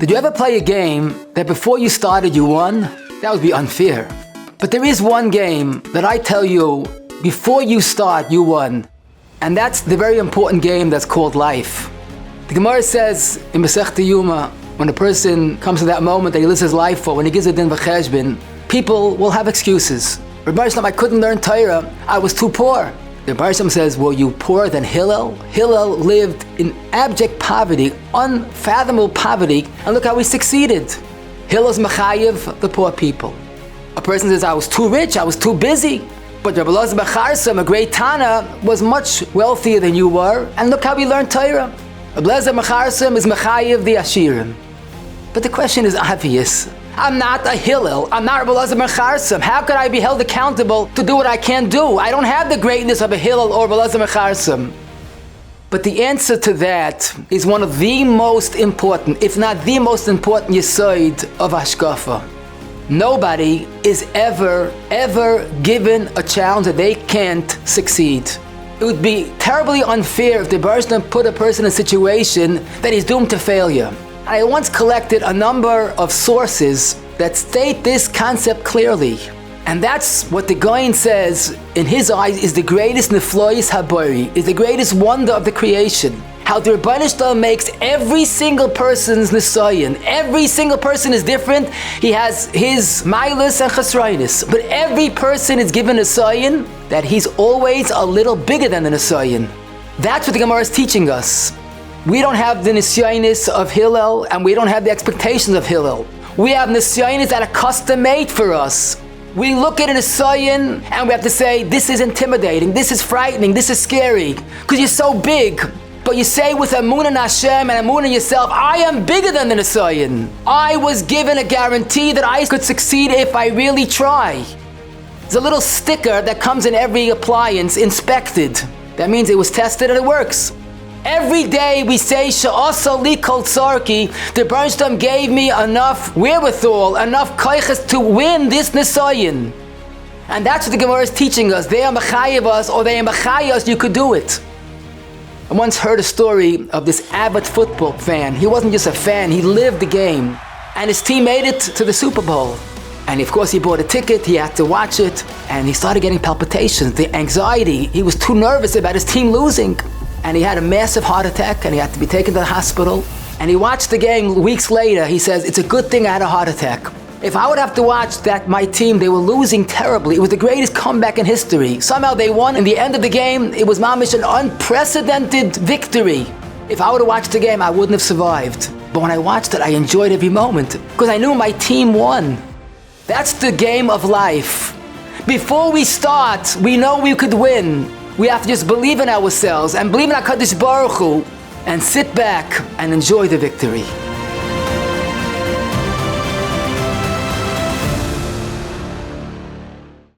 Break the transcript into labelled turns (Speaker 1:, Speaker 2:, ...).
Speaker 1: Did you ever play a game that before you started you won? That would be unfair. But there is one game that I tell you, before you start you won. And that's the very important game that's called life. The Gemara says in Masechta Yuma, when a person comes to that moment that he lives his life for, when he gives a din v'cheshbon, people will have excuses. Rabbi Shalom, I couldn't learn Torah, I was too poor. The Rabbi Shalom says, were you poorer than Hillel? Hillel lived in abject poverty, unfathomable poverty, and look how he succeeded. Hillel's mechayev the poor people. A person says, I was too rich, I was too busy. But Rabbi Elazar ben Charsam, a great Tana, was much wealthier than you were, and look how he learned Torah. Rabbi Elazar ben Charsam is mechayev the Ashirim. But the question is obvious. I'm not a Hillel. I'm not Rabbi Elazar ben Charsam. How could I be held accountable to do what I can't do? I don't have the greatness of a Hillel or Rabbi Elazar ben Charsam. But the answer to that is one of the most important, if not the most important yesod of Hashkafa. Nobody is ever given a challenge that they can't succeed. It would be terribly unfair if the person put a person in a situation that is doomed to failure. I once collected a number of sources that state this concept clearly. And that's what the Goyen says, in his eyes, is the greatest neflois habari, is the greatest wonder of the creation. How the Rebbeinu Shalom makes every single person's Nisayon. Every single person is different. He has his mailas and chasrainis. But every person is given a Nisayon that he's always a little bigger than the Nisayon. That's what the Gemara is teaching us. We don't have the Nisayonis of Hillel, and we don't have the expectations of Hillel. We have Nisayonis that are custom-made for us. We look at a Nisayon and we have to say, this is intimidating, this is frightening, this is scary, because you're so big. But you say with Amun and Hashem and Amun in yourself, I am bigger than the Nisayon. I was given a guarantee that I could succeed if I really try. There's a little sticker that comes in every appliance, inspected. That means it was tested and it works. Every day we say, Sha'asa li kol tzarki, the Rebbeinu Shalom gave me enough wherewithal, enough koiches to win this Nisayon. And that's what the Gemara is teaching us. They are mechayev us, or they are mechayev us, you could do it. I once heard a story of this avid football fan. He wasn't just a fan, he lived the game. And his team made it to the Super Bowl. And of course he bought a ticket, he had to watch it, and he started getting palpitations, the anxiety. He was too nervous about his team losing. And he had a massive heart attack and he had to be taken to the hospital. And he watched the game weeks later. He says, it's a good thing I had a heart attack. If I would have to watch that my team, they were losing terribly. It was the greatest comeback in history. Somehow they won. In the end of the game, it was mamish an unprecedented victory. If I would have watched the game, I wouldn't have survived. But when I watched it, I enjoyed every moment because I knew my team won. That's the game of life. Before we start, we know we could win. We have to just believe in ourselves and believe in HaKadosh Baruch Hu and sit back and enjoy the victory.